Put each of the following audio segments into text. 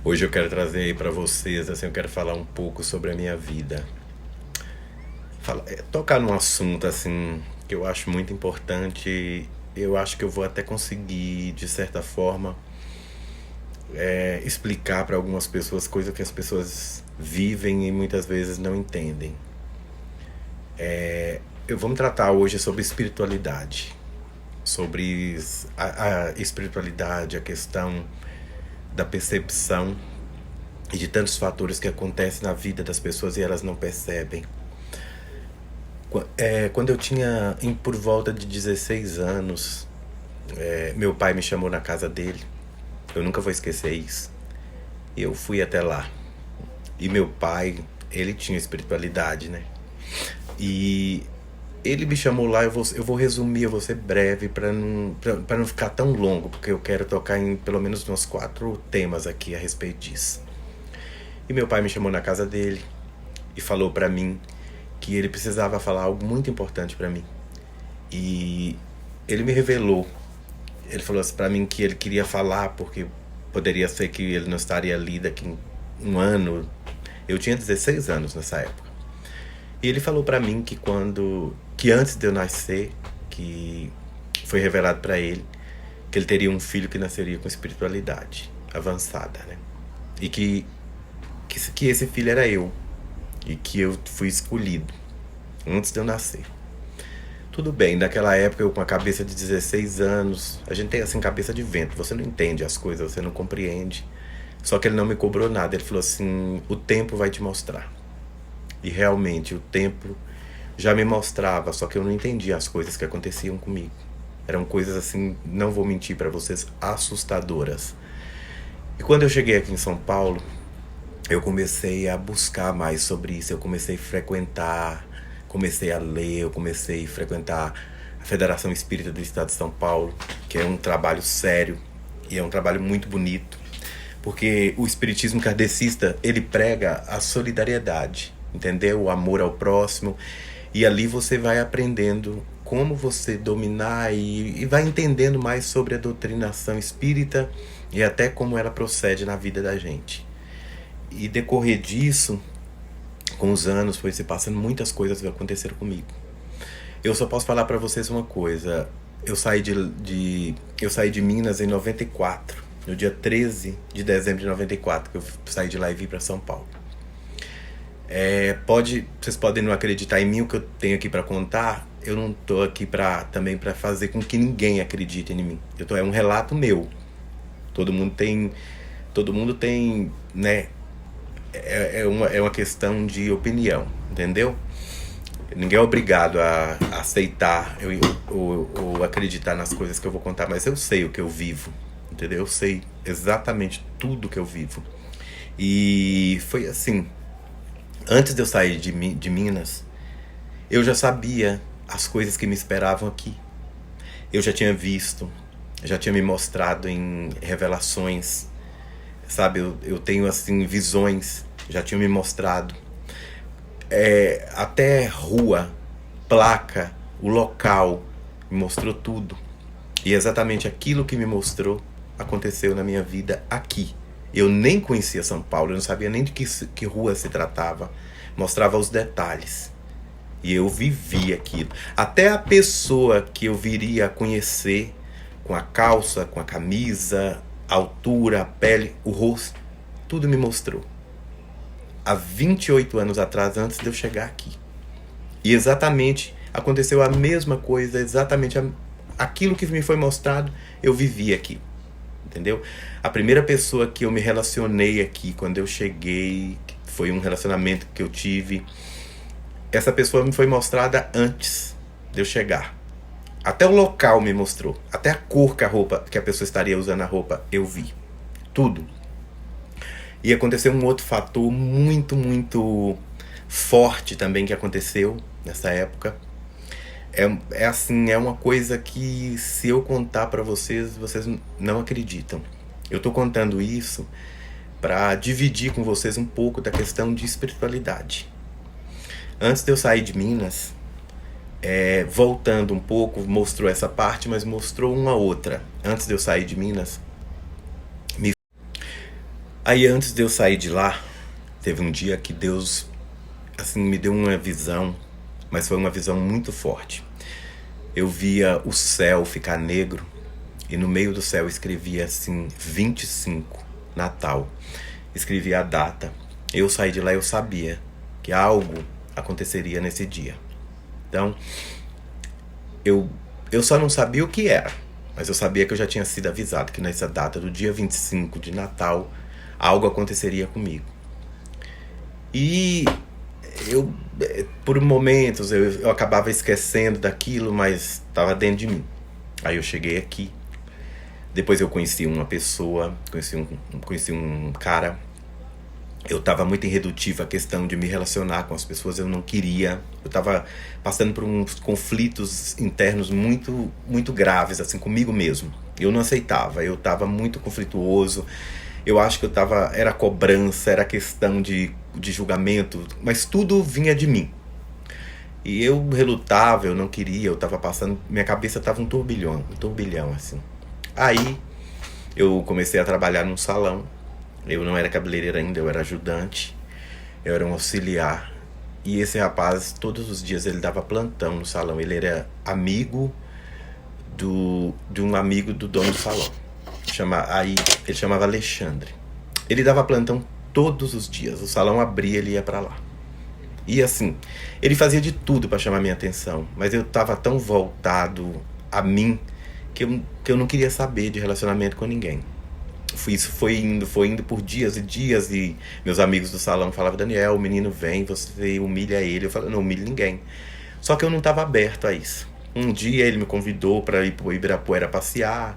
Hoje eu quero trazer aí para vocês, assim, eu quero falar um pouco sobre a minha vida. Tocar num assunto, assim, que eu acho muito importante. Eu acho que eu vou até conseguir, de certa forma, explicar para algumas pessoas coisas que as pessoas vivem e muitas vezes não entendem. Vamos tratar hoje sobre espiritualidade. Sobre a espiritualidade, a questão da percepção e de tantos fatores que acontecem na vida das pessoas e elas não percebem. Quando eu tinha por volta de 16 anos, meu pai me chamou na casa dele. Eu nunca vou esquecer isso. Eu fui até lá. E meu pai, ele tinha espiritualidade, né? E ele me chamou lá, eu vou resumir, eu vou ser breve para não ficar tão longo, porque eu quero tocar em pelo menos uns 4 temas aqui a respeito disso. E meu pai me chamou na casa dele e falou para mim que ele precisava falar algo muito importante para mim. E ele me revelou, ele falou assim para mim que ele queria falar porque poderia ser que ele não estaria ali daqui um ano. Eu tinha 16 anos nessa época. E ele falou para mim que antes de eu nascer, que foi revelado para ele que ele teria um filho que nasceria com espiritualidade avançada, né? E que esse filho era eu. E que eu fui escolhido antes de eu nascer. Tudo bem, naquela época eu com a cabeça de 16 anos, a gente tem assim cabeça de vento, você não entende as coisas, você não compreende. Só que ele não me cobrou nada, ele falou assim, o tempo vai te mostrar. E realmente o tempo já me mostrava, só que eu não entendia as coisas que aconteciam comigo. Eram coisas assim, não vou mentir para vocês, assustadoras. E quando eu cheguei aqui em São Paulo, eu comecei a buscar mais sobre isso, eu comecei a frequentar, comecei a ler, eu comecei a frequentar a Federação Espírita do Estado de São Paulo, que é um trabalho sério e é um trabalho muito bonito, porque o espiritismo kardecista, ele prega a solidariedade, entendeu? O amor ao próximo, e ali você vai aprendendo como você dominar e vai entendendo mais sobre a doutrinação espírita e até como ela procede na vida da gente. E decorrer disso, com os anos, foi se passando muitas coisas que aconteceram comigo. Eu só posso falar para vocês uma coisa. Eu saí de Minas em 94, no dia 13 de dezembro de 94, que eu saí de lá e vim para São Paulo. Vocês podem não acreditar em mim, o que eu tenho aqui para contar. Eu não tô aqui também para fazer com que ninguém acredite em mim. É um relato meu. Todo mundo tem, né? É uma questão de opinião, entendeu? Ninguém é obrigado a aceitar ou acreditar nas coisas que eu vou contar, mas eu sei o que eu vivo, entendeu? Eu sei exatamente tudo que eu vivo. E foi assim, antes de eu sair de Minas, eu já sabia as coisas que me esperavam aqui. Eu já tinha visto, já tinha me mostrado em revelações, sabe? Eu tenho assim visões, já tinha me mostrado. Até rua, placa, o local, me mostrou tudo. E exatamente aquilo que me mostrou aconteceu na minha vida aqui. Eu nem conhecia São Paulo, eu não sabia nem de que rua se tratava. Mostrava os detalhes. E eu vivi aquilo. Até a pessoa que eu viria a conhecer, com a calça, com a camisa, a altura, a pele, o rosto, tudo me mostrou. Há 28 anos atrás, antes de eu chegar aqui. E exatamente aconteceu a mesma coisa, exatamente aquilo que me foi mostrado, eu vivi aqui. Entendeu? A primeira pessoa que eu me relacionei aqui, quando eu cheguei, foi um relacionamento que eu tive. Essa pessoa me foi mostrada antes de eu chegar. Até o local me mostrou. Até a cor que a pessoa estaria usando a roupa, eu vi. Tudo. E aconteceu um outro fator muito, muito forte também que aconteceu nessa época. Assim, é uma coisa que se eu contar para vocês, vocês não acreditam. Eu tô contando isso para dividir com vocês um pouco da questão de espiritualidade. Antes de eu sair de Minas, voltando um pouco, mostrou essa parte, mas mostrou uma outra. Antes de eu sair de Minas, Aí antes de eu sair de lá, teve um dia que Deus, assim, me deu uma visão, mas foi uma visão muito forte. Eu via o céu ficar negro e no meio do céu escrevia assim 25, Natal. Escrevia a data. Eu saí de lá, eu sabia que algo aconteceria nesse dia. Então, eu, eu só não sabia o que era, mas eu sabia que eu já tinha sido avisado que nessa data do dia 25 de Natal, algo aconteceria comigo. E eu, por momentos, eu acabava esquecendo daquilo, mas estava dentro de mim. Aí eu cheguei aqui. Depois eu conheci uma pessoa, conheci um cara. Eu estava muito irredutível à questão de me relacionar com as pessoas, eu não queria. Eu estava passando por uns conflitos internos muito graves, assim, comigo mesmo. Eu não aceitava, eu estava muito conflituoso. Eu acho que era cobrança, era questão de julgamento, mas tudo vinha de mim. E eu relutava, eu não queria, eu estava passando, minha cabeça estava um turbilhão, assim. Aí eu comecei a trabalhar num salão. Eu não era cabeleireiro ainda, eu era ajudante. Eu era um auxiliar. E esse rapaz, todos os dias, ele dava plantão no salão. Ele era amigo de um amigo do dono do salão. Aí ele chamava Alexandre. Ele dava plantão todos os dias. O salão abria, ele ia pra lá. E assim, ele fazia de tudo pra chamar minha atenção. Mas eu tava tão voltado a mim que eu não queria saber de relacionamento com ninguém. Isso foi indo por dias e dias. E meus amigos do salão falavam: Daniel, o menino vem, você humilha ele. Eu falei: não humilho ninguém. Só que eu não estava aberto a isso. Um dia ele me convidou para ir pro Ibirapuera passear.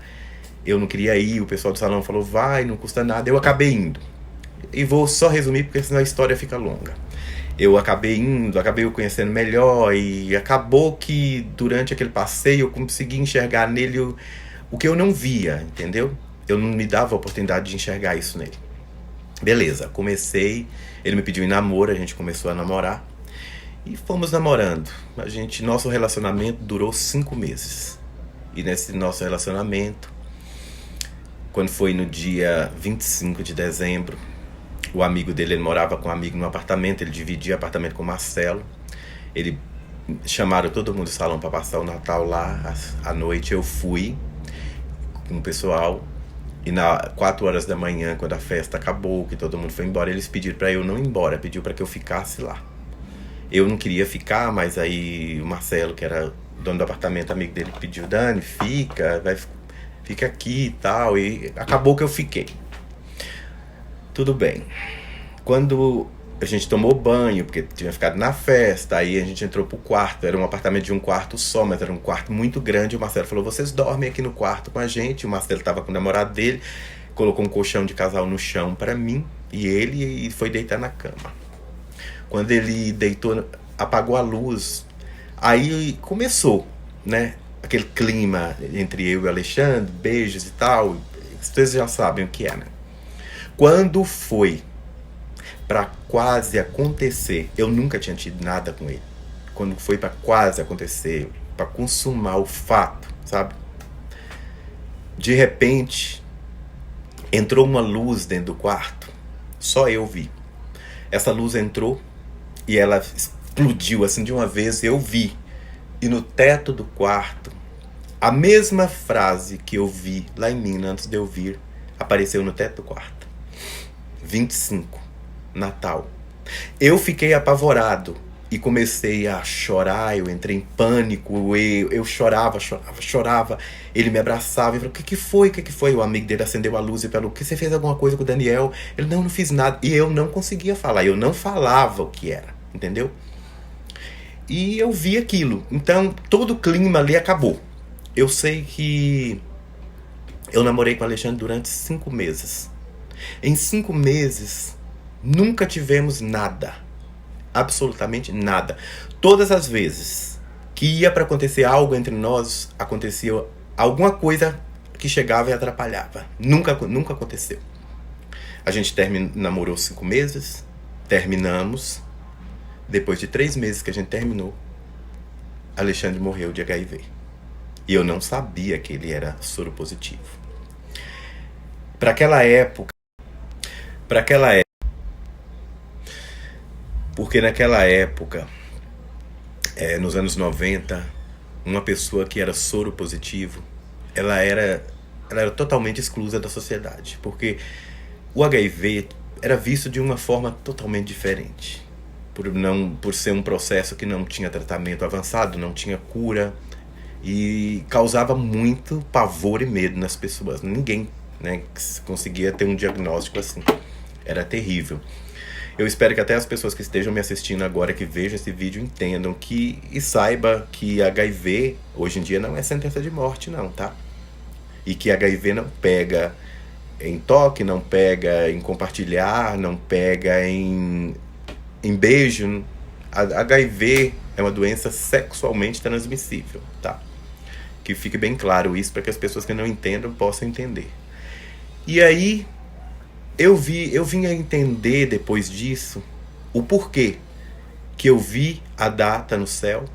Eu não queria ir, o pessoal do salão falou: vai, não custa nada. Eu acabei indo. E vou só resumir, porque senão a história fica longa. Eu acabei indo, acabei o conhecendo melhor. E acabou que durante aquele passeio eu consegui enxergar nele o que eu não via, entendeu? Eu não me dava a oportunidade de enxergar isso nele. Beleza, comecei. Ele me pediu em namoro, a gente começou a namorar. E fomos namorando. Nosso relacionamento durou 5 meses. E nesse nosso relacionamento, quando foi no dia 25 de dezembro, o amigo dele, ele morava com um amigo no apartamento, ele dividia apartamento com o Marcelo. Ele chamaram todo mundo do salão para passar o Natal lá. À noite eu fui com o pessoal. E 4 horas da manhã, quando a festa acabou, que todo mundo foi embora, eles pediram pra eu não ir embora, pediu pra que eu ficasse lá. Eu não queria ficar, mas aí o Marcelo, que era dono do apartamento, amigo dele, pediu: Dani, fica aqui e tal. E acabou que eu fiquei. Tudo bem. Quando a gente tomou banho, porque tinha ficado na festa, aí a gente entrou pro quarto. Era um apartamento de um quarto só, mas era um quarto muito grande. O Marcelo falou: vocês dormem aqui no quarto com a gente. O Marcelo tava com o namorado dele, colocou um colchão de casal no chão pra mim e ele, e foi deitar na cama. Quando ele deitou, apagou a luz. Aí começou, né? Aquele clima entre eu e o Alexandre, beijos e tal. Vocês já sabem o que é, né? Quando foi pra quase acontecer, eu nunca tinha tido nada com ele. Quando foi pra quase acontecer, pra consumar o fato, sabe? De repente, entrou uma luz dentro do quarto. Só eu vi. Essa luz entrou e ela explodiu assim de uma vez, eu vi. E no teto do quarto, a mesma frase que eu vi lá em mim antes de eu vir, apareceu no teto do quarto. 25, Natal. Eu fiquei apavorado e comecei a chorar, eu entrei em pânico, eu chorava. Ele me abraçava e falou: o que foi? O amigo dele acendeu a luz e falou: você fez alguma coisa com o Daniel? Ele: não fiz nada. E eu não conseguia falar, eu não falava o que era, entendeu? E eu vi aquilo. Então, todo o clima ali acabou. Eu sei que eu namorei com o Alexandre durante 5 meses. Em 5 meses, nunca tivemos nada. Absolutamente nada. Todas as vezes que ia para acontecer algo entre nós, acontecia alguma coisa que chegava e atrapalhava. Nunca aconteceu. A gente namorou 5 meses, terminamos. Depois de 3 meses que a gente terminou, Alexandre morreu de HIV. E eu não sabia que ele era soro positivo. Para aquela época, para aquela época, porque naquela época, nos anos 90, uma pessoa que era soro positivo, ela era, ela era totalmente exclusa da sociedade, porque o HIV era visto de uma forma totalmente diferente. Por ser um processo que não tinha tratamento avançado, não tinha cura, e causava muito pavor e medo nas pessoas. Ninguém, né, conseguia ter um diagnóstico assim. Era terrível. Eu espero que até as pessoas que estejam me assistindo agora, que vejam esse vídeo, entendam que e saiba que HIV hoje em dia não é sentença de morte, não, tá? E que HIV não pega em toque, não pega em compartilhar, não pega em beijo. HIV é uma doença sexualmente transmissível, tá? Que fique bem claro isso para que as pessoas que não entendam possam entender. E aí eu vim a entender depois disso o porquê que eu vi a data no céu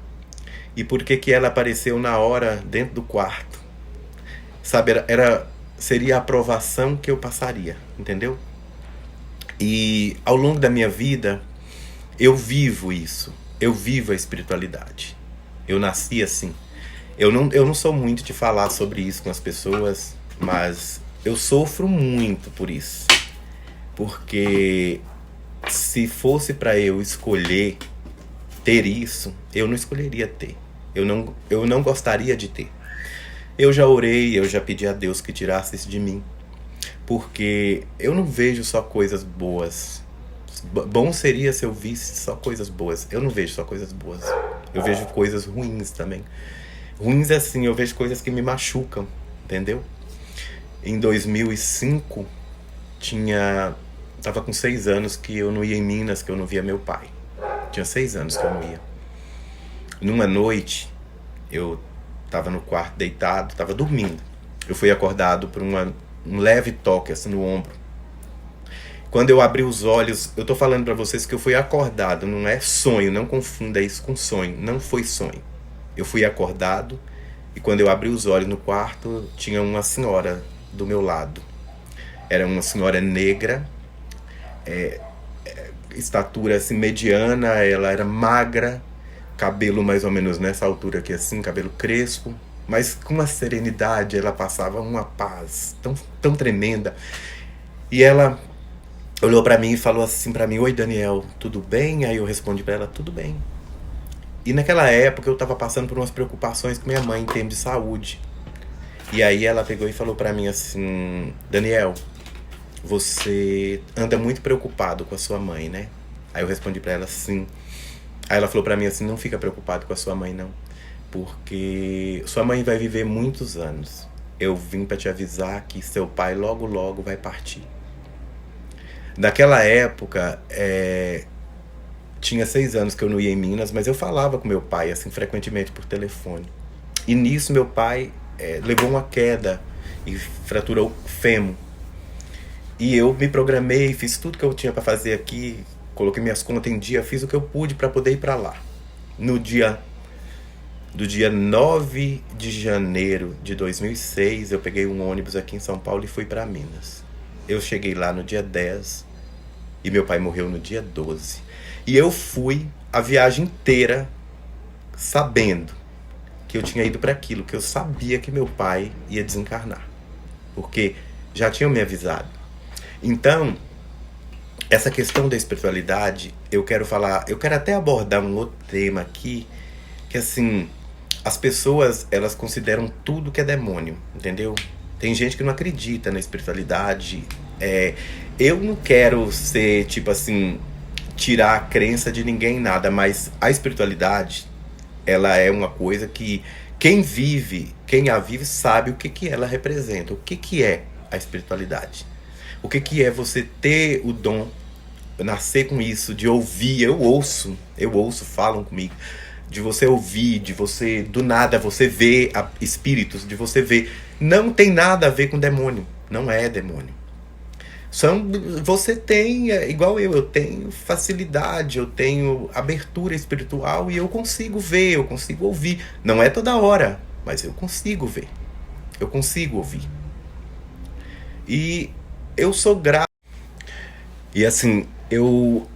e por que ela apareceu na hora dentro do quarto. Sabe, seria a aprovação que eu passaria, entendeu? E ao longo da minha vida eu vivo isso. Eu vivo a espiritualidade. Eu nasci assim. Eu não sou muito de falar sobre isso com as pessoas, mas eu sofro muito por isso. Porque se fosse para eu escolher ter isso, eu não escolheria ter. Eu não gostaria de ter. Eu já orei, eu já pedi a Deus que tirasse isso de mim. Porque eu não vejo só coisas boas. Bom seria se eu visse só coisas boas. Eu não vejo só coisas boas. Eu vejo coisas ruins também. Ruins assim, eu vejo coisas que me machucam, entendeu? Em 2005, tava com 6 anos que eu não ia em Minas, que eu não via meu pai. Tinha 6 anos que eu não ia. Numa noite, eu tava no quarto deitado, tava dormindo. Eu fui acordado por um leve toque assim no ombro. Quando eu abri os olhos, eu tô falando pra vocês que eu fui acordado, não é sonho, não confunda isso com sonho, não foi sonho. Eu fui acordado e quando eu abri os olhos no quarto, tinha uma senhora do meu lado. Era uma senhora negra, estatura assim mediana, ela era magra, cabelo mais ou menos nessa altura aqui assim, cabelo crespo, mas com uma serenidade, ela passava uma paz tão tremenda. E ela olhou pra mim e falou assim pra mim: "Oi, Daniel, tudo bem?" Aí eu respondi pra ela: "Tudo bem." E naquela época eu tava passando por umas preocupações com minha mãe em termos de saúde. E aí ela pegou e falou pra mim assim: "Daniel, você anda muito preocupado com a sua mãe, né?" Aí eu respondi pra ela: "Sim." Aí ela falou pra mim assim: "Não fica preocupado com a sua mãe, não. Porque sua mãe vai viver muitos anos. Eu vim pra te avisar que seu pai logo, logo vai partir." Naquela época, tinha 6 anos que eu não ia em Minas, mas eu falava com meu pai, assim, frequentemente por telefone. E nisso meu pai levou uma queda e fraturou o fêmur. E eu me programei, fiz tudo que eu tinha para fazer aqui, coloquei minhas contas em dia, fiz o que eu pude para poder ir para lá. Do dia 9 de janeiro de 2006, eu peguei um ônibus aqui em São Paulo e fui para Minas. Eu cheguei lá no dia 10 e meu pai morreu no dia 12. E eu fui a viagem inteira sabendo que eu tinha ido para aquilo, que eu sabia que meu pai ia desencarnar. Porque já tinham me avisado. Então, essa questão da espiritualidade, eu quero até abordar um outro tema aqui, que assim, as pessoas, elas consideram tudo que é demônio, entendeu? Tem gente que não acredita na espiritualidade. Eu não quero ser, tipo assim, tirar a crença de ninguém, nada, mas a espiritualidade, ela é uma coisa que quem a vive sabe o que ela representa, o que é a espiritualidade. O que é você ter o dom, nascer com isso, de ouvir, eu ouço, falam comigo, de você ouvir, de você, do nada, você ver espíritos, de você ver. Não tem nada a ver com demônio, não é demônio. Você tem, igual eu tenho facilidade, eu tenho abertura espiritual e eu consigo ver, eu consigo ouvir. Não é toda hora, mas eu consigo ver, eu consigo ouvir. E eu sou grato. E assim, eu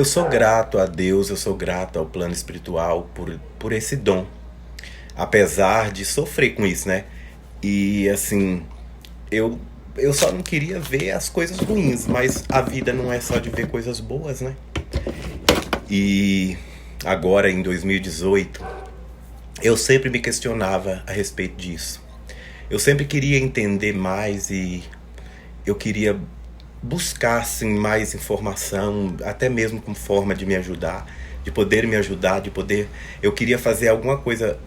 sou grato a Deus, eu sou grato ao plano espiritual por esse dom. Apesar de sofrer com isso, né? E assim, eu, eu só não queria ver as coisas ruins, mas a vida não é só de ver coisas boas, né? E agora em 2018, eu sempre me questionava a respeito disso. Eu sempre queria entender mais e eu queria buscar assim, mais informação, até mesmo com forma de me ajudar, de poder me ajudar, de poder. Eu queria fazer alguma coisa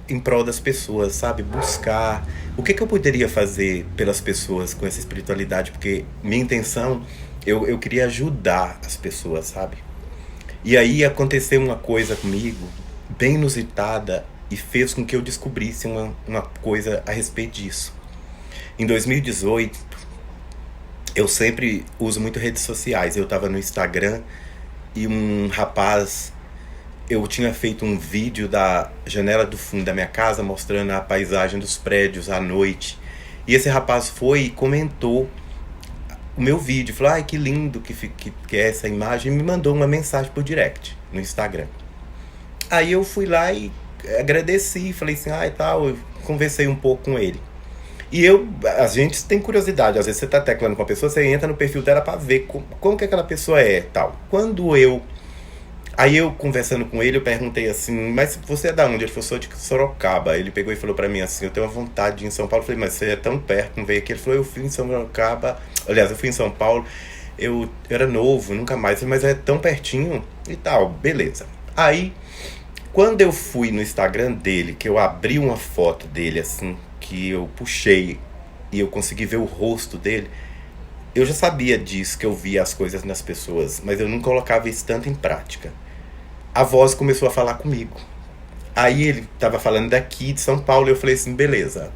em prol das pessoas, sabe? Buscar o que eu poderia fazer pelas pessoas com essa espiritualidade, porque minha intenção, eu queria ajudar as pessoas, sabe? E aí aconteceu uma coisa comigo, bem inusitada, e fez com que eu descobrisse uma coisa a respeito disso. Em 2018, eu sempre uso muito redes sociais. Eu estava no Instagram e um rapaz, eu tinha feito um vídeo da janela do fundo da minha casa mostrando a paisagem dos prédios à noite. E esse rapaz foi e comentou o meu vídeo, falou: ai, que lindo que é essa imagem, e me mandou uma mensagem por direct no Instagram. Aí eu fui lá e agradeci, falei assim, ah, e tal, eu conversei um pouco com ele. E a gente tem curiosidade, às vezes você tá teclando com a pessoa, você entra no perfil dela pra ver como que aquela pessoa é, tal. Aí eu conversando com ele, eu perguntei assim, mas você é da onde? Ele falou, sou de Sorocaba. Ele pegou e falou pra mim assim, eu tenho uma vontade de ir em São Paulo. Eu falei, mas você é tão perto, não veio aqui? Ele falou, eu fui em Sorocaba, aliás, eu fui em São Paulo, eu era novo, nunca mais, mas é tão pertinho e tal, beleza. Aí, quando eu fui no Instagram dele, que eu abri uma foto dele assim, que eu puxei e eu consegui ver o rosto dele, eu já sabia disso, que eu via as coisas nas pessoas, mas eu não colocava isso tanto em prática. A voz começou a falar comigo. Aí ele estava falando daqui de São Paulo e eu falei assim, beleza,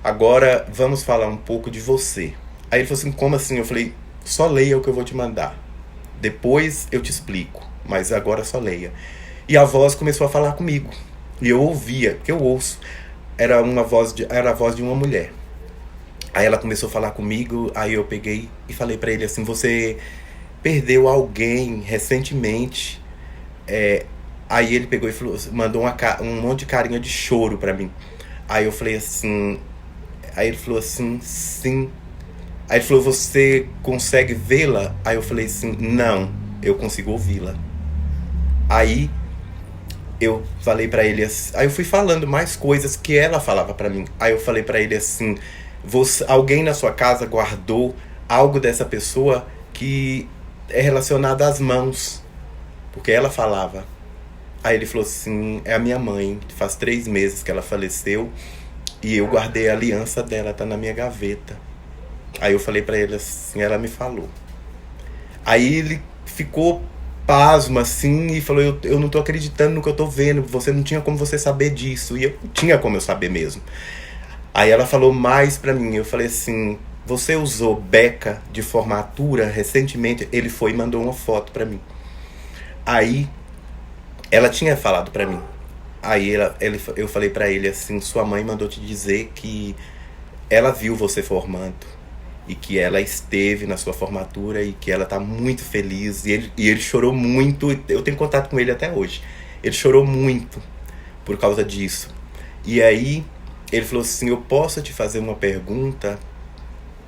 agora vamos falar um pouco de você. Aí ele falou assim, como assim? Eu falei, só leia o que eu vou te mandar. Depois eu te explico, mas agora só leia. E a voz começou a falar comigo. E eu ouvia, que eu ouço. Era a voz de uma mulher. Aí ela começou a falar comigo, aí eu peguei e falei pra ele assim, você perdeu alguém recentemente. Aí ele pegou e falou, mandou um monte de carinha de choro pra mim. Aí eu falei assim, aí ele falou assim, sim. Aí ele falou, você consegue vê-la? Aí eu falei assim, não, eu consigo ouvi-la. Aí eu falei pra ele assim, aí eu fui falando mais coisas que ela falava pra mim. Aí eu falei pra ele assim, alguém na sua casa guardou algo dessa pessoa que é relacionado às mãos, porque ela falava. Aí ele falou assim, é a minha mãe, faz 3 meses que ela faleceu e eu guardei a aliança dela, tá na minha gaveta. Aí eu falei pra ele assim, ela me falou. Aí ele ficou pasmo assim e falou, eu não tô acreditando no que eu tô vendo, você não tinha como você saber disso. E eu não tinha como eu saber mesmo. Aí ela falou mais pra mim, eu falei assim, você usou beca de formatura recentemente? Ele foi e mandou uma foto pra mim. Aí ela tinha falado pra mim. Aí eu falei pra ele assim, sua mãe mandou te dizer que ela viu você formando e que ela esteve na sua formatura e que ela tá muito feliz. E ele chorou muito, eu tenho contato com ele até hoje. Ele chorou muito por causa disso. E aí ele falou assim, eu posso te fazer uma pergunta,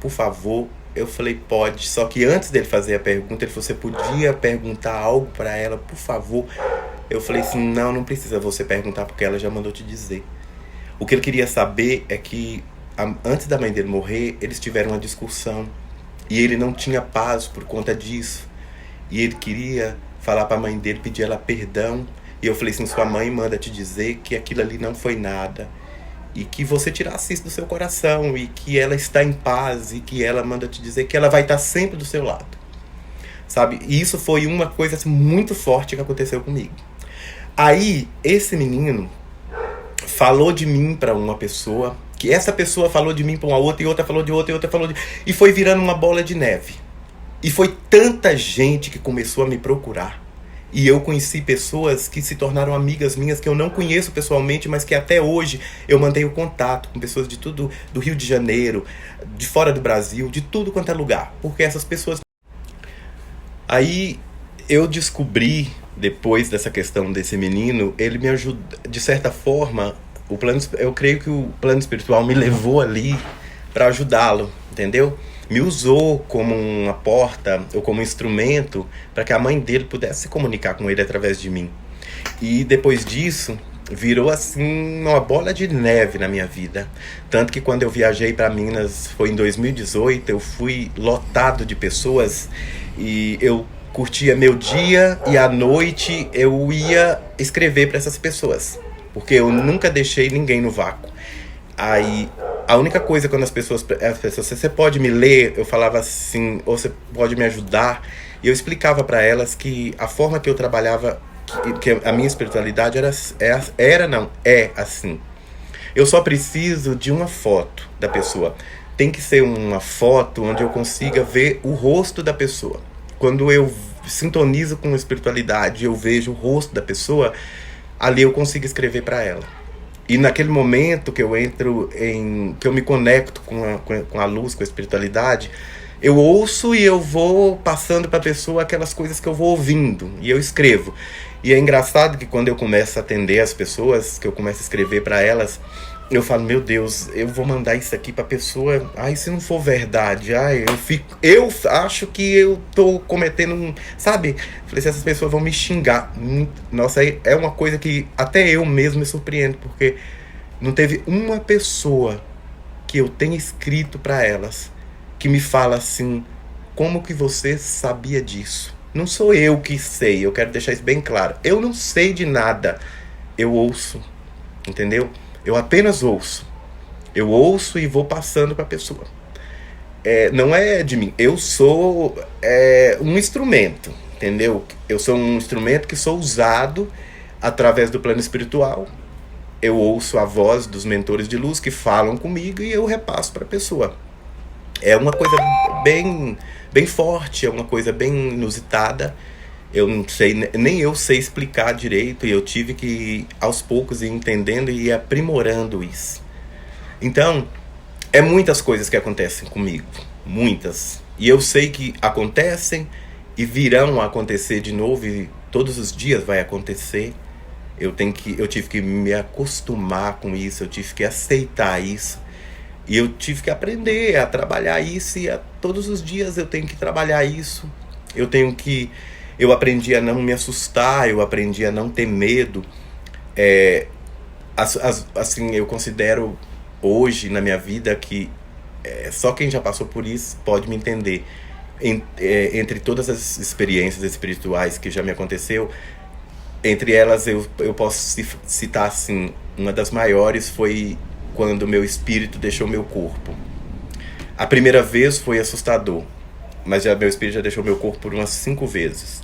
por favor? Eu falei, pode. Só que antes dele fazer a pergunta, ele falou, você podia perguntar algo pra ela, por favor? Eu falei assim, não, não precisa você perguntar, porque ela já mandou te dizer. O que ele queria saber é que antes da mãe dele morrer, eles tiveram uma discussão e ele não tinha paz por conta disso. E ele queria falar pra mãe dele, pedir ela perdão. E eu falei assim, sua mãe manda te dizer que aquilo ali não foi nada e que você tirasse isso do seu coração e que ela está em paz e que ela manda te dizer que ela vai estar sempre do seu lado, sabe? E isso foi uma coisa assim, muito forte que aconteceu comigo. Aí esse menino falou de mim pra uma pessoa, que essa pessoa falou de mim pra uma outra, e outra falou de outra, e outra falou de... E foi virando uma bola de neve. E foi tanta gente que começou a me procurar. E eu conheci pessoas que se tornaram amigas minhas, que eu não conheço pessoalmente, mas que até hoje eu mantenho contato com pessoas de tudo, do Rio de Janeiro, de fora do Brasil, de tudo quanto é lugar. Porque essas pessoas Aí eu descobri, depois dessa questão desse menino, ele me ajuda, de certa forma, eu creio que o plano espiritual me levou ali para ajudá-lo, entendeu? Me usou como uma porta ou como um instrumento para que a mãe dele pudesse se comunicar com ele através de mim. E depois disso, virou assim uma bola de neve na minha vida. Tanto que quando eu viajei para Minas, foi em 2018, eu fui lotado de pessoas e eu curtia meu dia e à noite eu ia escrever para essas pessoas, porque eu nunca deixei ninguém no vácuo. Aí a única coisa quando as pessoas, você pode me ler, eu falava assim, ou você pode me ajudar, e eu explicava para elas que a forma que eu trabalhava, que a minha espiritualidade é assim. Eu só preciso de uma foto da pessoa. Tem que ser uma foto onde eu consiga ver o rosto da pessoa. Quando eu sintonizo com a espiritualidade, eu vejo o rosto da pessoa, ali eu consigo escrever para ela. E naquele momento que eu entro que eu me conecto com a luz, com a espiritualidade, eu ouço e eu vou passando para a pessoa aquelas coisas que eu vou ouvindo e eu escrevo. E é engraçado que quando eu começo a atender as pessoas, que eu começo a escrever para elas, eu falo, meu Deus, eu vou mandar isso aqui pra pessoa, ai, se não for verdade, ai, eu acho que eu tô cometendo sabe? Falei, se essas pessoas vão me xingar. Nossa, é uma coisa que até eu mesmo me surpreendo, porque não teve uma pessoa que eu tenha escrito pra elas que me fala assim, como que você sabia disso? Não sou eu que sei, eu quero deixar isso bem claro. Eu não sei de nada, eu ouço, entendeu? Eu apenas ouço. Eu ouço e vou passando para a pessoa. Não é de mim. Eu sou um instrumento, entendeu? Eu sou um instrumento que sou usado através do plano espiritual. Eu ouço a voz dos mentores de luz que falam comigo e eu repasso para a pessoa. É uma coisa bem, bem forte, é uma coisa bem inusitada. Eu não sei, nem eu sei explicar direito, e eu tive que aos poucos ir entendendo e ir aprimorando isso. Então, é muitas coisas que acontecem comigo, muitas. E eu sei que acontecem e virão a acontecer de novo, e todos os dias vai acontecer. Eu tive que me acostumar com isso, eu tive que aceitar isso. E eu tive que aprender a trabalhar isso, e todos os dias eu tenho que trabalhar isso. Eu aprendi a não me assustar, eu aprendi a não ter medo. Assim, eu considero hoje na minha vida que só quem já passou por isso pode me entender. Entre todas as experiências espirituais que já me aconteceu, entre elas eu posso citar assim, uma das maiores foi quando meu espírito deixou meu corpo. A primeira vez foi assustador, mas meu espírito já deixou meu corpo por umas 5 vezes.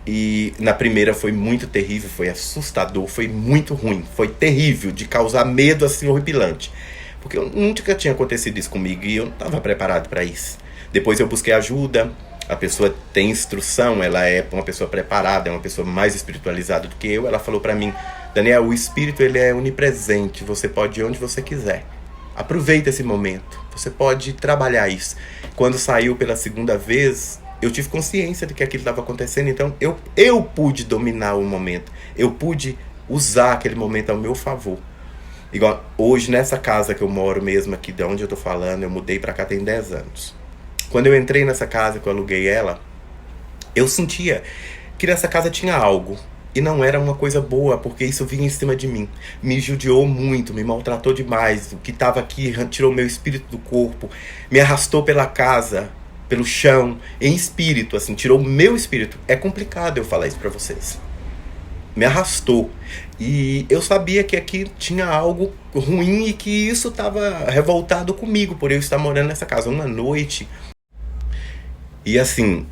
E na primeira foi muito terrível, foi assustador, foi muito ruim, foi terrível, de causar medo assim horripilante. Porque nunca tinha acontecido isso comigo e eu não estava preparado para isso. Depois eu busquei ajuda, a pessoa tem instrução, ela é uma pessoa preparada, é uma pessoa mais espiritualizada do que eu. Ela falou para mim, Daniel, o espírito ele é onipresente, você pode ir onde você quiser. Aproveita esse momento, você pode trabalhar isso. Quando saiu pela segunda vez, eu tive consciência de que aquilo estava acontecendo, então eu pude dominar o momento, eu pude usar aquele momento ao meu favor. Igual hoje, nessa casa que eu moro mesmo, aqui de onde eu tô falando, eu mudei pra cá tem 10 anos. Quando eu entrei nessa casa, que eu aluguei ela, eu sentia que nessa casa tinha algo. E não era uma coisa boa, porque isso vinha em cima de mim. Me judiou muito, me maltratou demais. O que estava aqui tirou meu espírito do corpo, me arrastou pela casa, pelo chão, em espírito, assim, tirou meu espírito. É complicado eu falar isso pra vocês. Me arrastou. E eu sabia que aqui tinha algo ruim e que isso estava revoltado comigo, por eu estar morando nessa casa. Uma noite. E assim,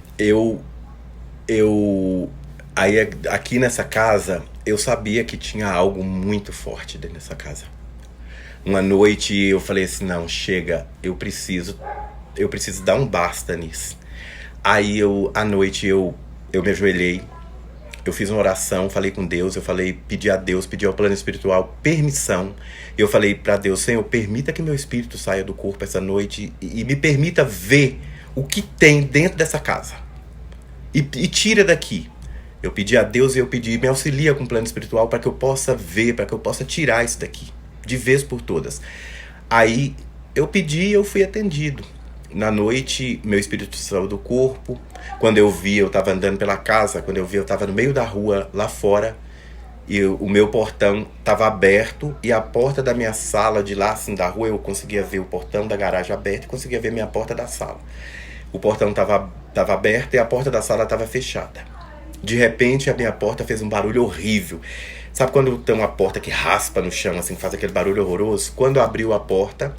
aí aqui nessa casa, eu sabia que tinha algo muito forte dentro dessa casa. Uma noite eu falei assim, não, chega, eu preciso dar um basta nisso. Aí à noite eu me ajoelhei, eu fiz uma oração, falei com Deus, pedi a Deus, pedi ao plano espiritual permissão. Eu falei para Deus, Senhor, permita que meu espírito saia do corpo essa noite e me permita ver o que tem dentro dessa casa. e tira daqui. Eu pedi a Deus e eu pedi, me auxilia com o plano espiritual para que eu possa ver, para que eu possa tirar isso daqui, de vez por todas. Aí eu pedi e eu fui atendido. Na noite, meu espírito saiu do corpo. Quando eu vi, eu estava andando pela casa. Quando eu vi, eu estava no meio da rua, lá fora. E o meu portão estava aberto. E a porta da minha sala, de lá, assim, da rua, eu conseguia ver o portão da garagem aberto e conseguia ver minha porta da sala. O portão estava aberto e a porta da sala estava fechada. De repente, a minha porta fez um barulho horrível. Sabe quando tem uma porta que raspa no chão, assim, faz aquele barulho horroroso? Quando abriu a porta,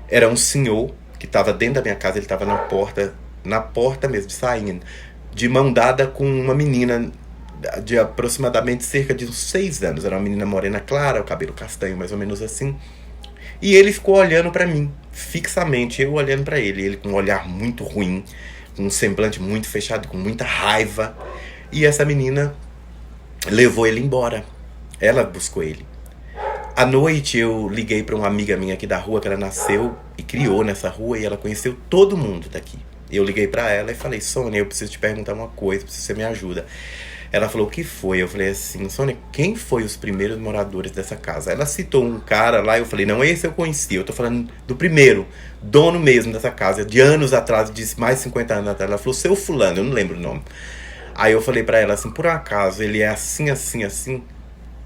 era um senhor que estava dentro da minha casa, ele estava na porta mesmo, saindo, de mão dada com uma menina de aproximadamente cerca de uns 6 anos. Era uma menina morena clara, o cabelo castanho, mais ou menos assim. E ele ficou olhando para mim, fixamente, eu olhando para ele com um olhar muito ruim, com um semblante muito fechado, com muita raiva. E essa menina levou ele embora. Ela buscou ele. À noite eu liguei para uma amiga minha aqui da rua, que ela nasceu e criou nessa rua, e ela conheceu todo mundo daqui. Eu liguei para ela e falei: Sônia, eu preciso te perguntar uma coisa, preciso que você me ajuda. Ela falou: o que foi? Eu falei assim: Sônia, quem foi os primeiros moradores dessa casa? Ela citou um cara lá, eu falei: não, esse eu conheci, eu tô falando do primeiro, dono mesmo dessa casa, de anos atrás, de mais de 50 anos atrás. Ela falou: seu fulano, eu não lembro o nome. Aí eu falei pra ela assim: por acaso ele é assim, assim, assim?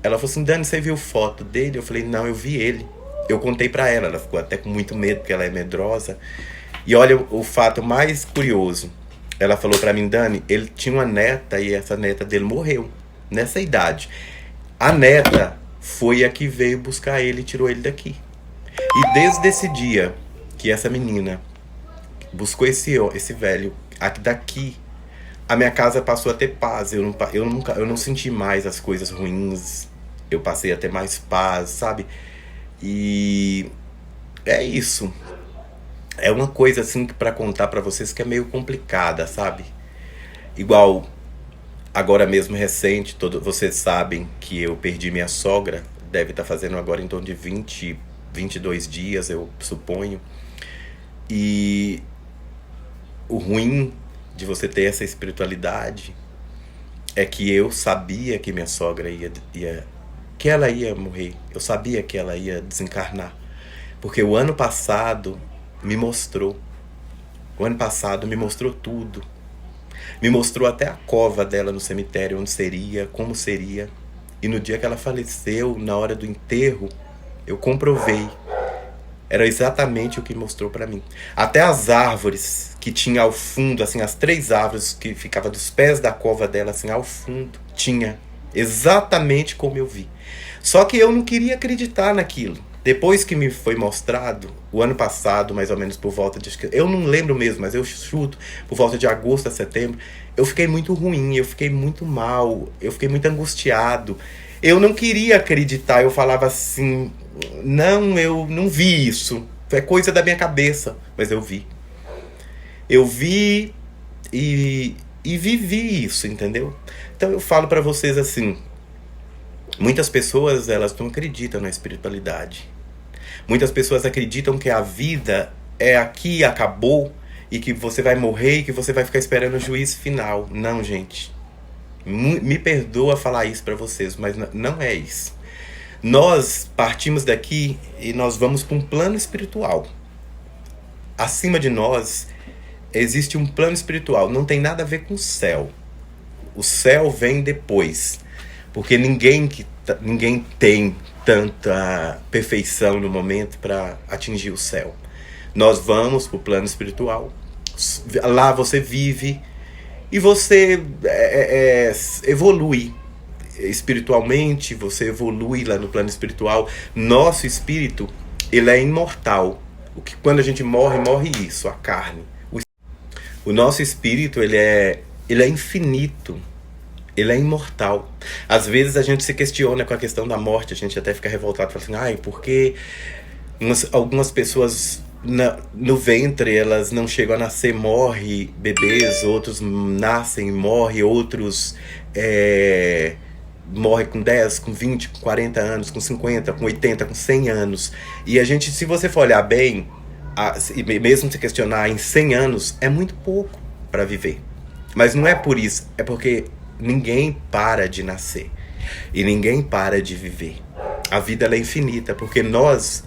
Ela falou assim: Dani, você viu foto dele? Eu falei: não, eu vi ele. Eu contei pra ela, ela ficou até com muito medo, porque ela é medrosa. E olha o fato mais curioso. Ela falou pra mim: Dani, ele tinha uma neta e essa neta dele morreu nessa idade. A neta foi a que veio buscar ele e tirou ele daqui. E desde esse dia que essa menina buscou esse velho aqui daqui, a minha casa passou a ter paz. Eu não senti mais as coisas ruins. Eu passei a ter mais paz, sabe? E é isso. É uma coisa assim pra contar pra vocês que é meio complicada, sabe? Igual agora mesmo recente, vocês sabem que eu perdi minha sogra. Deve estar fazendo agora em torno de 22 dias, eu suponho. E o ruim de você ter essa espiritualidade é que eu sabia que minha sogra que ela ia morrer. Eu sabia que ela ia desencarnar. Porque o ano passado me mostrou. O ano passado me mostrou tudo. Me mostrou até a cova dela no cemitério, onde seria, como seria. E no dia que ela faleceu, na hora do enterro, eu comprovei. Era exatamente o que mostrou pra mim. Até as árvores que tinha ao fundo, assim, as 3 árvores que ficavam dos pés da cova dela, assim, ao fundo, tinha exatamente como eu vi. Só que eu não queria acreditar naquilo. Depois que me foi mostrado, o ano passado, mais ou menos por volta de... eu não lembro mesmo, mas eu chuto, por volta de agosto a setembro, eu fiquei muito ruim, eu fiquei muito mal, eu fiquei muito angustiado. Eu não queria acreditar, eu falava assim: não, eu não vi isso, é coisa da minha cabeça. Mas eu vi. Eu vi e vivi isso, entendeu? Então eu falo pra vocês assim: muitas pessoas, elas não acreditam na espiritualidade. Muitas pessoas acreditam que a vida é aqui, acabou, e que você vai morrer e que você vai ficar esperando o juízo final. Não, gente. Me perdoa falar isso pra vocês, mas não é isso. Nós partimos daqui e nós vamos para um plano espiritual. Acima de nós existe um plano espiritual. Não tem nada a ver com o céu. O céu vem depois. Porque ninguém tem tanta perfeição no momento para atingir o céu. Nós vamos para o plano espiritual. Lá você vive e você evolui espiritualmente, você evolui lá no plano espiritual. Nosso espírito, ele é imortal. Quando a gente morre isso, a carne. O nosso espírito, ele é infinito. Ele é imortal. Às vezes a gente se questiona com a questão da morte, a gente até fica revoltado, fala assim: ai, porque algumas pessoas no ventre, elas não chegam a nascer, morrem bebês, outros nascem e morrem, outros morrem com 10, com 20, com 40 anos, com 50, com 80, com 100 anos. E a gente, se você for olhar bem, e mesmo se questionar, em 100 anos é muito pouco para viver. Mas não é por isso, é porque ninguém para de nascer e ninguém para de viver. A vida ela é infinita, porque nós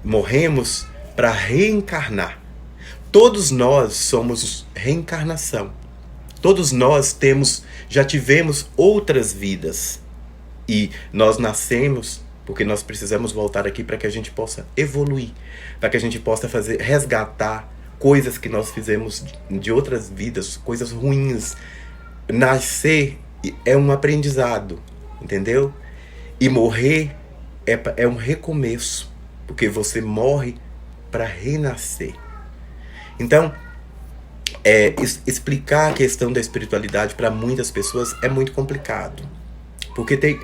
morremos para reencarnar. Todos nós somos reencarnação. Todos nós já tivemos outras vidas. E nós nascemos porque nós precisamos voltar aqui para que a gente possa evoluir, para que a gente possa resgatar coisas que nós fizemos de outras vidas, coisas ruins. Nascer é um aprendizado, entendeu? E morrer é um recomeço, porque você morre para renascer. Então, explicar a questão da espiritualidade para muitas pessoas é muito complicado. Porque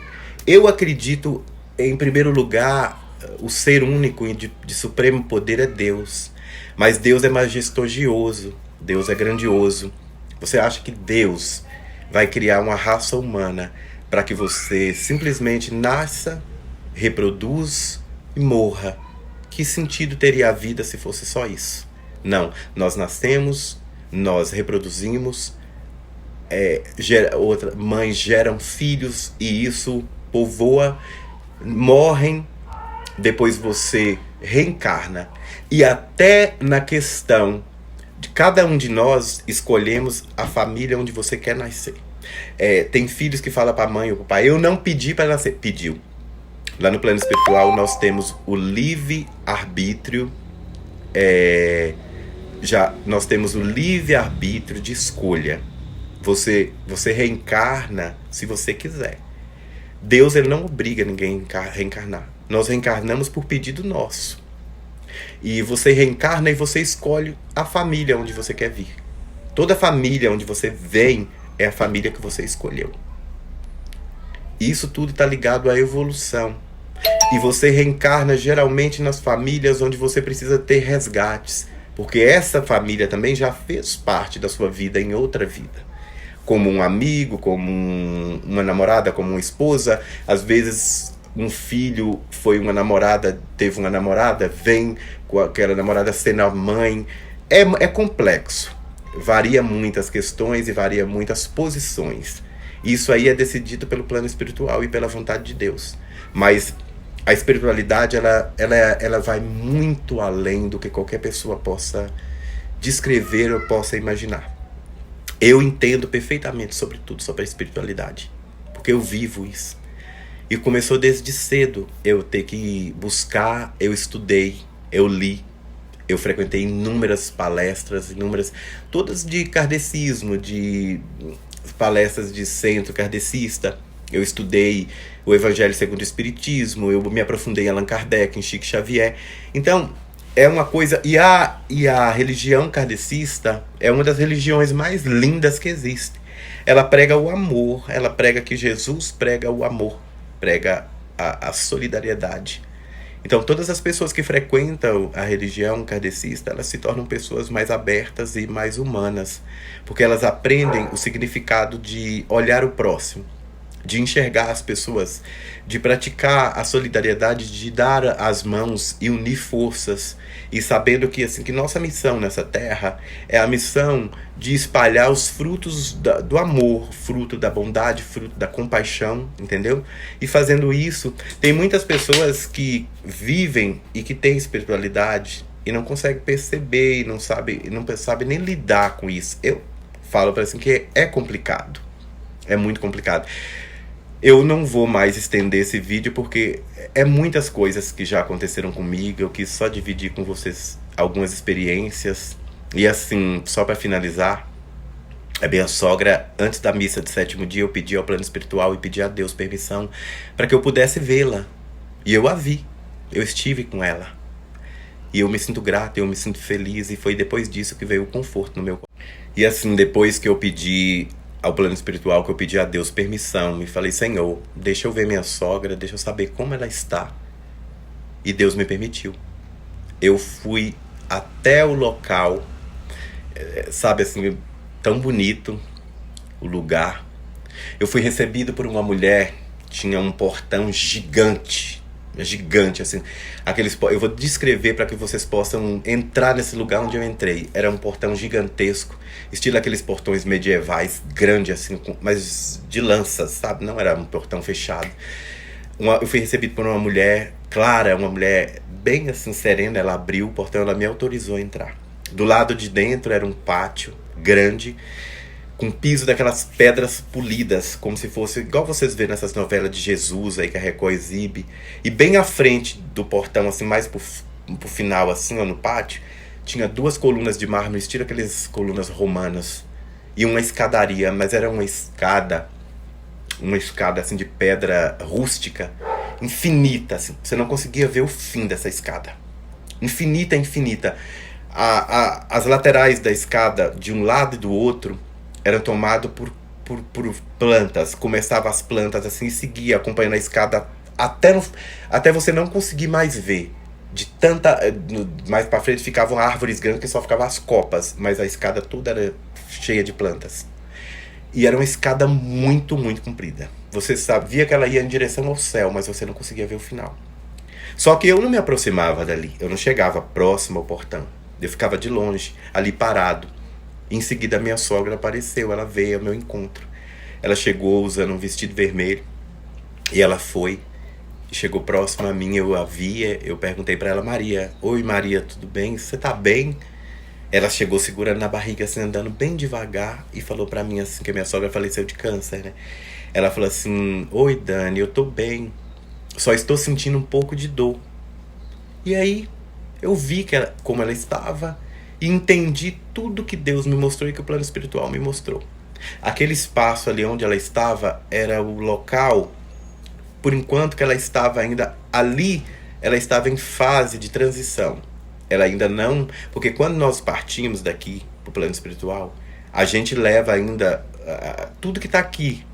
eu acredito, em primeiro lugar, o ser único de supremo poder é Deus. Mas Deus é majestoso, Deus é grandioso. Você acha que Deus vai criar uma raça humana para que você simplesmente nasça, reproduz e morra? Que sentido teria a vida se fosse só isso? Não, nós nascemos, nós reproduzimos, mães geram filhos e isso povoa, morrem, depois você reencarna. E até na questão de cada um de nós escolhemos a família onde você quer nascer. Tem filhos que falam para a mãe ou para o pai: eu não pedi para nascer. Pediu. Lá no plano espiritual nós temos o livre-arbítrio. Nós temos o livre-arbítrio de escolha. Você reencarna se você quiser. Deus ele não obriga ninguém a reencarnar. Nós reencarnamos por pedido nosso. E você reencarna e você escolhe a família onde você quer vir. Toda família onde você vem é a família que você escolheu. Isso tudo está ligado à evolução. E você reencarna geralmente nas famílias onde você precisa ter resgates. Porque essa família também já fez parte da sua vida em outra vida. Como um amigo, como uma namorada, como uma esposa. Às vezes um filho foi uma namorada, teve uma namorada, vem com aquela namorada sendo a mãe. É complexo. Varia muitas questões e varia muitas posições. Isso aí é decidido pelo plano espiritual e pela vontade de Deus. Mas a espiritualidade ela vai muito além do que qualquer pessoa possa descrever ou possa imaginar. Eu entendo perfeitamente sobre tudo, sobre a espiritualidade, porque eu vivo isso. E começou desde cedo eu ter que buscar, eu estudei, eu li, eu frequentei inúmeras palestras, todas de kardecismo, de palestras de centro kardecista. Eu estudei o Evangelho segundo o Espiritismo, eu me aprofundei em Allan Kardec, em Chico Xavier. Então, é uma coisa... E a religião kardecista é uma das religiões mais lindas que existe. Ela prega o amor, ela prega que Jesus prega o amor, prega a solidariedade. Então, todas as pessoas que frequentam a religião kardecista, elas se tornam pessoas mais abertas e mais humanas, porque elas aprendem o significado de olhar o próximo, de enxergar as pessoas, de praticar a solidariedade, de dar as mãos e unir forças, e sabendo que nossa missão nessa terra é a missão de espalhar os frutos do amor, fruto da bondade, fruto da compaixão, entendeu? E fazendo isso, tem muitas pessoas que vivem e que têm espiritualidade e não conseguem perceber, e não sabe nem lidar com isso. Eu falo para que é complicado, é muito complicado. Eu não vou mais estender esse vídeo porque é muitas coisas que já aconteceram comigo. Eu quis só dividir com vocês algumas experiências. E assim, só para finalizar, a minha sogra, antes da missa de 7º dia, eu pedi ao plano espiritual e pedi a Deus permissão para que eu pudesse vê-la. E eu a vi, eu estive com ela. E eu me sinto grato, eu me sinto feliz. E foi depois disso que veio o conforto no meu coração. E assim, depois que eu pedi ao plano espiritual, que eu pedi a Deus permissão e falei: Senhor, deixa eu ver minha sogra, deixa eu saber como ela está. E Deus me permitiu. Eu fui até o local, sabe assim, tão bonito o lugar. Eu fui recebido por uma mulher, tinha um portão gigante, gigante, assim. Eu vou descrever para que vocês possam entrar nesse lugar onde eu entrei. Era um portão gigantesco, estilo aqueles portões medievais, grande assim, mas de lanças, sabe? Não era um portão fechado. Eu fui recebido por uma mulher, Clara, uma mulher bem assim, serena. Ela abriu o portão, ela me autorizou a entrar. Do lado de dentro era um pátio grande, com piso daquelas pedras polidas, como se fosse igual vocês vêem nessas novelas de Jesus aí que a Record exibe. E bem à frente do portão, assim, mais pro final, assim, ó, no pátio, tinha 2 colunas de mármore, estilo aquelas colunas romanas, e uma escadaria, mas era uma escada assim de pedra rústica, infinita, assim. Você não conseguia ver o fim dessa escada. Infinita, infinita. As laterais da escada, de um lado e do outro, eram tomados por plantas. Começava as plantas assim e seguia acompanhando a escada até você não conseguir mais ver. De tanta. Mais pra frente ficavam árvores grandes que só ficavam as copas, mas a escada toda era cheia de plantas. E era uma escada muito, muito comprida. Você sabia que ela ia em direção ao céu, mas você não conseguia ver o final. Só que eu não me aproximava dali. Eu não chegava próximo ao portão. Eu ficava de longe, ali parado. Em seguida, minha sogra apareceu. Ela veio ao meu encontro. Ela chegou usando um vestido vermelho. E ela foi. Chegou próximo a mim, eu a via. Eu perguntei pra ela: Maria, oi Maria, tudo bem? Você tá bem? Ela chegou segurando na barriga, assim, andando bem devagar, e falou pra mim assim, que a minha sogra faleceu de câncer, né? Ela falou assim: oi Dani, eu tô bem, só estou sentindo um pouco de dor. E aí eu vi como ela estava e entendi tudo que Deus me mostrou e que o plano espiritual me mostrou. Aquele espaço ali onde ela estava era o local, por enquanto que ela estava ainda ali, ela estava em fase de transição. Ela ainda não... Porque quando nós partimos daqui pro plano espiritual, a gente leva ainda tudo que está aqui.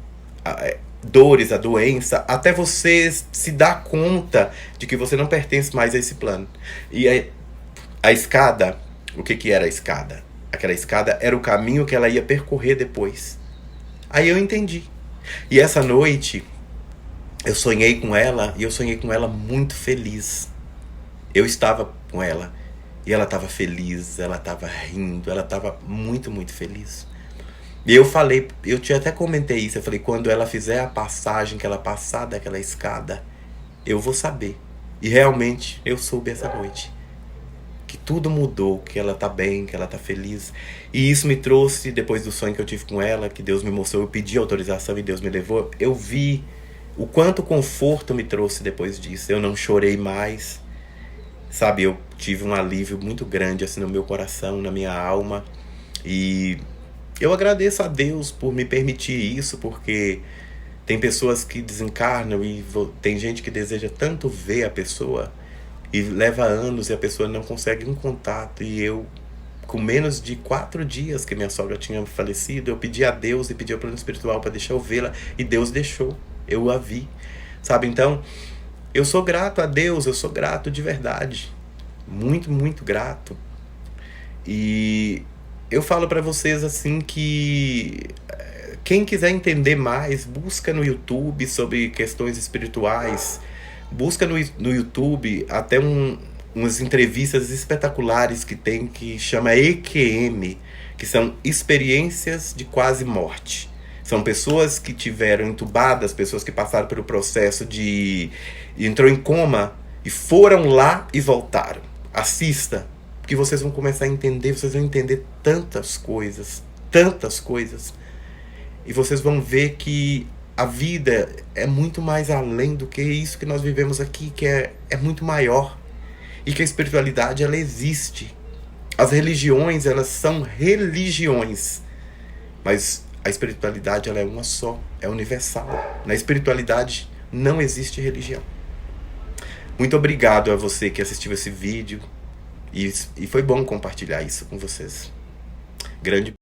Dores, a doença, até você se dar conta de que você não pertence mais a esse plano. E a escada, o que era a escada? Aquela escada era o caminho que ela ia percorrer depois. Aí eu entendi. E essa noite, eu sonhei com ela, e eu sonhei com ela muito feliz. Eu estava com ela. E ela estava feliz, ela estava rindo, ela estava muito, muito feliz. E eu falei, eu até comentei isso, eu falei, quando ela fizer a passagem, que ela passar daquela escada, eu vou saber. E realmente, eu soube essa noite. Que tudo mudou, que ela tá bem, que ela tá feliz. E isso me trouxe, depois do sonho que eu tive com ela, que Deus me mostrou, eu pedi autorização e Deus me levou, eu vi o quanto conforto me trouxe depois disso. Eu não chorei mais. Sabe, eu tive um alívio muito grande assim no meu coração, na minha alma. E eu agradeço a Deus por me permitir isso, porque tem pessoas que desencarnam e tem gente que deseja tanto ver a pessoa e leva anos e a pessoa não consegue um contato. E eu, com menos de 4 dias que minha sogra tinha falecido, eu pedi a Deus e pedi ao plano espiritual para deixar eu vê-la, e Deus deixou, eu a vi. Sabe, então... eu sou grato a Deus, eu sou grato de verdade. Muito, muito grato. E eu falo pra vocês assim que quem quiser entender mais, busca no YouTube sobre questões espirituais. Busca no YouTube até umas entrevistas espetaculares que tem, que chama EQM, que são experiências de quase morte. São pessoas que tiveram entubadas, pessoas que passaram pelo processo entrou em coma e foram lá e voltaram. Assista, porque vocês vão começar a entender, vocês vão entender tantas coisas, e vocês vão ver que a vida é muito mais além do que isso que nós vivemos aqui, que é muito maior, e que a espiritualidade, ela existe. As religiões, elas são religiões, mas a espiritualidade, ela é uma só, é universal. Na espiritualidade não existe religião. Muito obrigado a você que assistiu esse vídeo, e foi bom compartilhar isso com vocês. Grande